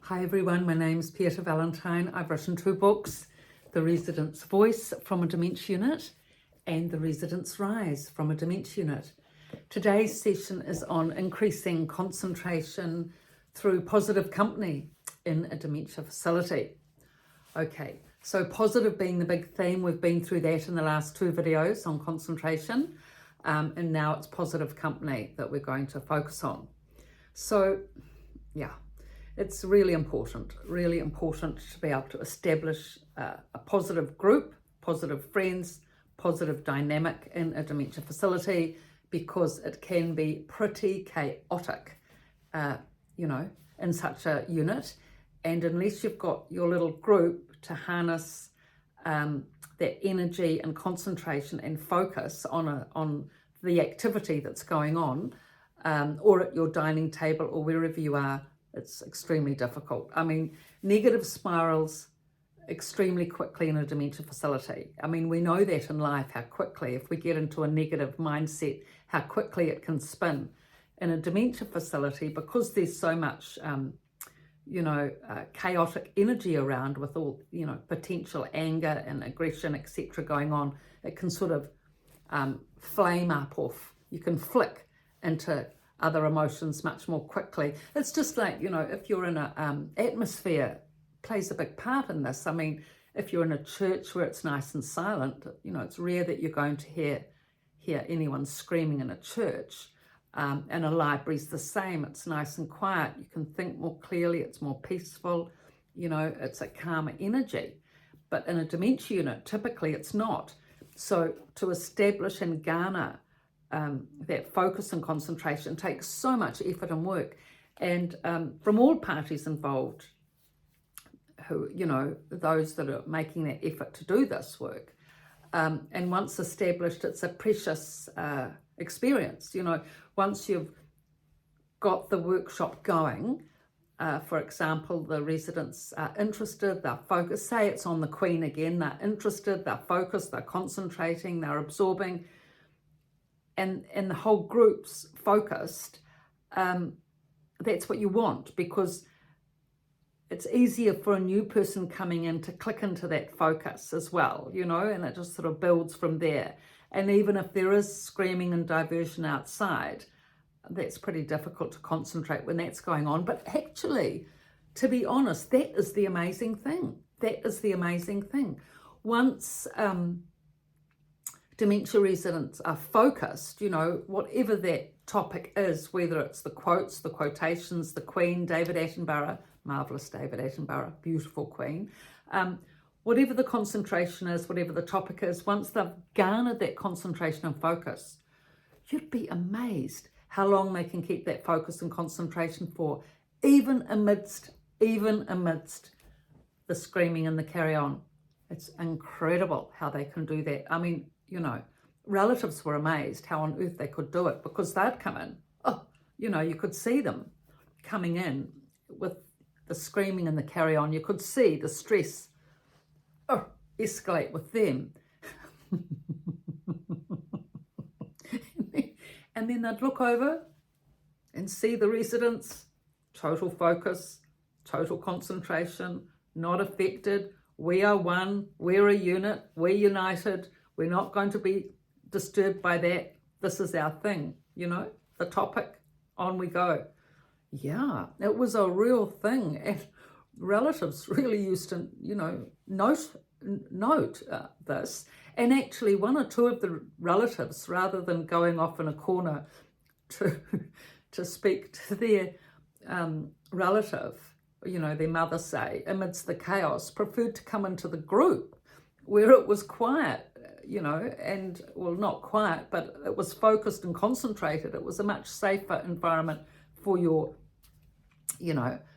Hi everyone, my name's Pieta Valentine. I've written 2 books, The Resident's Voice from a Dementia Unit and The Resident's Rise from a Dementia Unit. Today's session is on increasing concentration through positive company in a dementia facility. Okay, so positive being the big theme, we've been through that in the last 2 videos on concentration, and now it's positive company that we're going to focus on. So, yeah. It's really important to be able to establish a positive group, positive friends, positive dynamic in a dementia facility, because it can be pretty chaotic, in such a unit. And unless you've got your little group to harness that energy and concentration and focus on the activity that's going on, or at your dining table or wherever you are, it's extremely difficult. I mean, negative spirals extremely quickly in a dementia facility. I mean, we know that in life, how quickly, if we get into a negative mindset, how quickly it can spin. In a dementia facility, because there's so much, chaotic energy around with all, potential anger and aggression, etc. going on, it can sort of flame up, or you can flick into other emotions much more quickly. It's just like, if you're in a atmosphere, plays a big part in this. I mean, if you're in a church where it's nice and silent, it's rare that you're going to hear anyone screaming in a church. And a library's the same. It's nice and quiet. You can think more clearly. It's more peaceful. It's a calmer energy. But in a dementia unit, typically it's not. So to establish and garner that focus and concentration takes so much effort and work, and from all parties involved, who those that are making that effort to do this work, and once established, it's a precious experience. Once you've got the workshop going, for example, the residents are interested, they're focused, say it's on the Queen again, they're interested, they're focused, they're concentrating, they're absorbing, and the whole group's focused. That's what you want, because it's easier for a new person coming in to click into that focus as well, and it just sort of builds from there. And even if there is screaming and diversion outside, that's pretty difficult to concentrate when that's going on. But actually, to be honest, that is the amazing thing. Once dementia residents are focused, whatever that topic is, whether it's the quotes, the quotations, the Queen, David Attenborough, marvellous David Attenborough, beautiful Queen, whatever the concentration is, whatever the topic is, once they've garnered that concentration and focus, you'd be amazed how long they can keep that focus and concentration for, even amidst the screaming and the carry on. It's incredible how they can do that. I mean, relatives were amazed how on earth they could do it, because they'd come in. You could see them coming in with the screaming and the carry on. You could see the stress escalate with them. And then they'd look over and see the residents, total focus, total concentration, not affected. We are one, we're a unit, we're united. We're not going to be disturbed by that. This is our thing, the topic, on we go. Yeah, it was a real thing. And relatives really used to, note this. And actually 1 or 2 of the relatives, rather than going off in a corner to speak to their relative, their mother, say, amidst the chaos, preferred to come into the group where it was quiet, and, well, not quiet, but it was focused and concentrated. It was a much safer environment for your,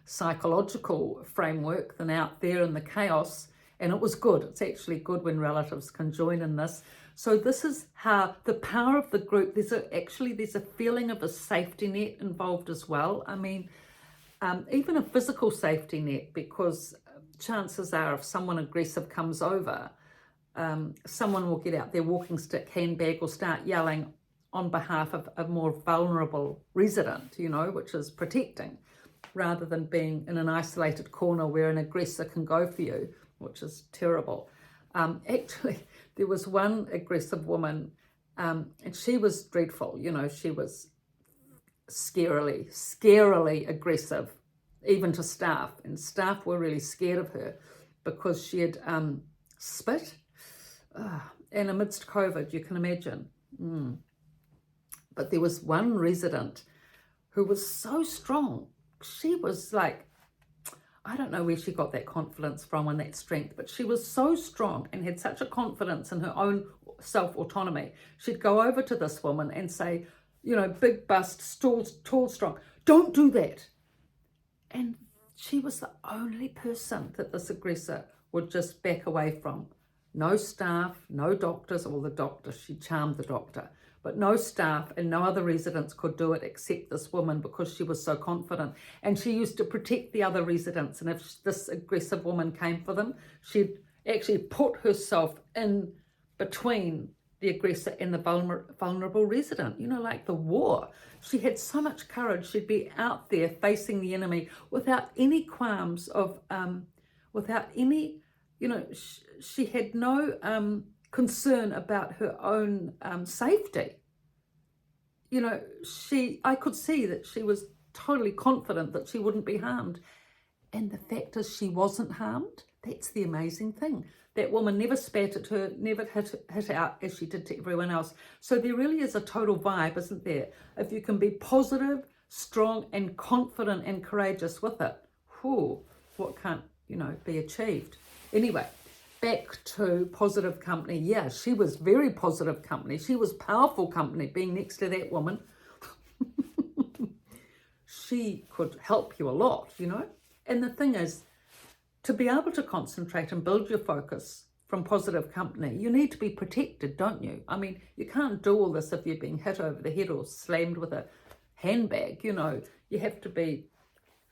psychological framework than out there in the chaos. And it was good. It's actually good when relatives can join in this. So this is how the power of the group, there's a feeling of a safety net involved as well. I mean, even a physical safety net, because chances are if someone aggressive comes over, someone will get out their walking stick, handbag, or start yelling on behalf of a more vulnerable resident, which is protecting. rather than being in an isolated corner where an aggressor can go for you, which is terrible. Actually, there was one aggressive woman, and she was dreadful. You know, she was scarily aggressive, even to staff. And staff were really scared of her because she had spit. And amidst COVID, you can imagine. But there was one resident who was so strong. She was like, I don't know where she got that confidence from and that strength, but she was so strong and had such a confidence in her own self-autonomy. She'd go over to this woman and say, you know, big bust, tall, strong, don't do that. And she was the only person that this aggressor would just back away from. No staff, no doctors, or the doctor, she charmed the doctor, but no staff and no other residents could do it except this woman because she was so confident. And she used to protect the other residents. And if this aggressive woman came for them, she'd actually put herself in between the aggressor and the vulnerable resident, you know, like the war. She had so much courage. She'd be out there facing the enemy without any qualms of, without any, you know, she had no concern about her own safety. You know, I could see that she was totally confident that she wouldn't be harmed. And the fact is she wasn't harmed. That's the amazing thing. That woman never spat at her, never hit out as she did to everyone else. So there really is a total vibe, isn't there? If you can be positive, strong and confident and courageous with it, whew, what can't, you know, be achieved? Anyway, back to positive company. Yeah, she was very positive company. She was powerful company being next to that woman. She could help you a lot, you know. And the thing is, to be able to concentrate and build your focus from positive company, you need to be protected, don't you? I mean, you can't do all this if you're being hit over the head or slammed with a handbag, you know. You have to be,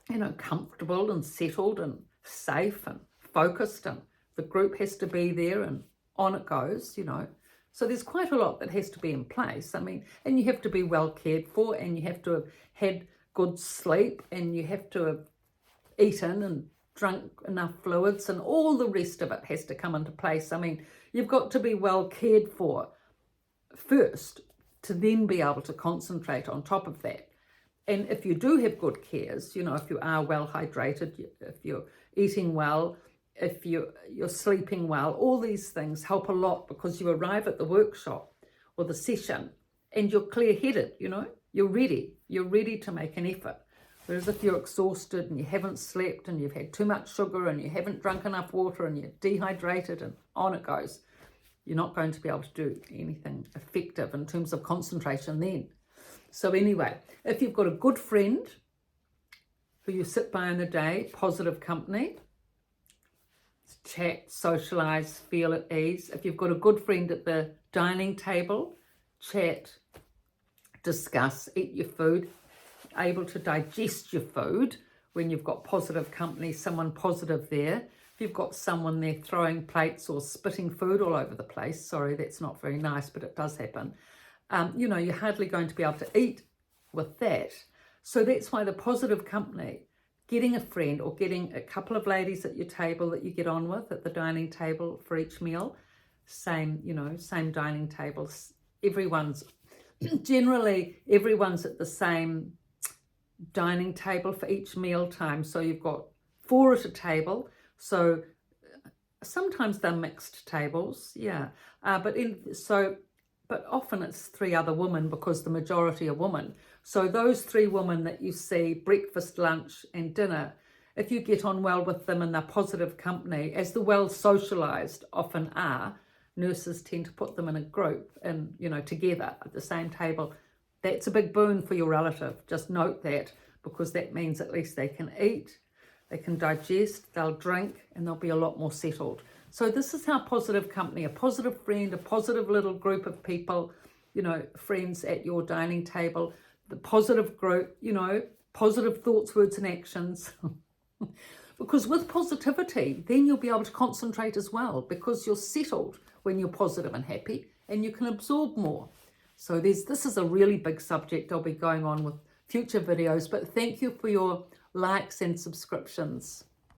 you know, comfortable and settled and safe and focused, and the group has to be there and on it goes, you know. So there's quite a lot that has to be in place. I mean, and you have to be well cared for, and you have to have had good sleep, and you have to have eaten and drunk enough fluids, and all the rest of it has to come into place. I mean, you've got to be well cared for first to then be able to concentrate on top of that. And if you do have good cares, you know, if you are well hydrated, if you're eating well, if you're sleeping well, all these things help a lot, because you arrive at the workshop or the session and you're clear-headed, you know, you're ready to make an effort. Whereas if you're exhausted and you haven't slept and you've had too much sugar and you haven't drunk enough water and you're dehydrated and on it goes, you're not going to be able to do anything effective in terms of concentration then. So anyway, if you've got a good friend who you sit by in the day, positive company, chat, socialize, feel at ease. If you've got a good friend at the dining table, chat, discuss, eat your food, able to digest your food when you've got positive company, someone positive there. If you've got someone there throwing plates or spitting food all over the place, sorry, that's not very nice, but it does happen. You know, you're hardly going to be able to eat with that. So that's why the positive company, getting a friend or getting a couple of ladies at your table that you get on with at the dining table for each meal, same, you know, same dining tables. Generally everyone's at the same dining table for each meal time. So you've got 4 at a table. So sometimes they're mixed tables, yeah. But often it's 3 other women, because the majority are women. So those 3 women that you see, breakfast, lunch and dinner, if you get on well with them and they're positive company, as the well socialized often are, nurses tend to put them in a group and, you know, together at the same table. That's a big boon for your relative. Just note that, because that means at least they can eat, they can digest, they'll drink, and they'll be a lot more settled. So this is how positive company, a positive friend, a positive little group of people, you know, friends at your dining table, the positive group, you know, positive thoughts, words and actions. Because with positivity, then you'll be able to concentrate as well, because you're settled when you're positive and happy, and you can absorb more. So this is a really big subject. I'll be going on with future videos, but thank you for your likes and subscriptions.